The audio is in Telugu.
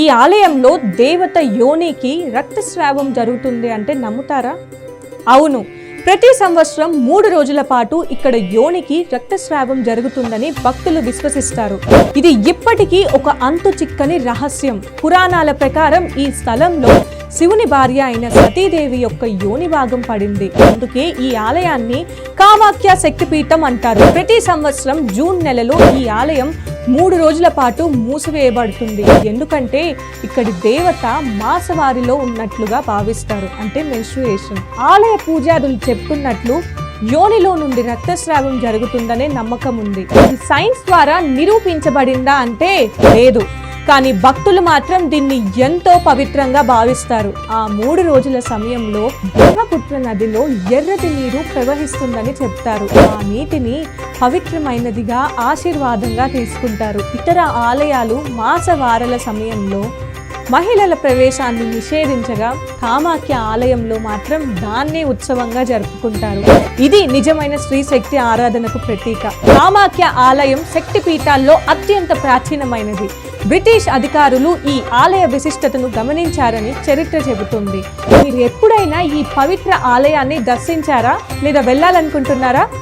ఈ ఆలయంలో దేవత యోనికి రక్తస్రావం జరుగుతుంది అంటే నమ్ముతారా? అవును, ప్రతి సంవత్సరం 3 రోజుల పాటు ఇక్కడ యోనికి రక్తస్రావం జరుగుతుందని భక్తులు విశ్వసిస్తారు. ఇది ఇప్పటికీ ఒక అంతు చిక్కని రహస్యం. పురాణాల ప్రకారం ఈ స్థలంలో శివుని భార్య అయిన సతీదేవి యొక్క యోని భాగం పడింది. అందుకే ఈ ఆలయాన్ని కామాఖ్య శక్తిపీఠం అంటారు. ప్రతి సంవత్సరం జూన్ నెలలో ఈ ఆలయం 3 రోజుల పాటు మూసివేయబడుతుంది. ఎందుకంటే ఇక్కడి దేవత మాసవారిలో ఉన్నట్లుగా భావిస్తారు, అంటే మెన్స్ట్రుయేషన్. ఆలయ పూజారులు చెప్తున్నట్లు యోనిలో నుండి రక్తస్రావం జరుగుతుందనే నమ్మకం ఉంది. ఇది సైన్స్ ద్వారా నిరూపించబడిందా అంటే లేదు, కానీ భక్తులు మాత్రం దీన్ని ఎంతో పవిత్రంగా భావిస్తారు. ఆ 3 రోజుల సమయంలో బ్రహ్మపుత్ర నదిలో ఎర్రటి నీరు ప్రవహిస్తుందని చెప్తారు. ఆ నీటిని పవిత్రమైనదిగా ఆశీర్వాదంగా తీసుకుంటారు. ఇతర ఆలయాలు మాసవారాల సమయంలో మహిళల ప్రవేశాన్ని నిషేధించగా కామాఖ్య ఆలయంలో మాత్రం దాన్నే ఉత్సవంగా జరుపుకుంటారు. ఇది నిజమైన స్త్రీ శక్తి ఆరాధనకు ప్రతీక. కామాఖ్య ఆలయం శక్తి పీఠాల్లో అత్యంత ప్రాచీనమైనది. బ్రిటిష్ అధికారులు ఈ ఆలయ విశిష్టతను గమనించారని చరిత్ర చెబుతుంది. మీరు ఎప్పుడైనా ఈ పవిత్ర ఆలయాన్ని దర్శించారా లేదా వెళ్ళాలనుకుంటున్నారా?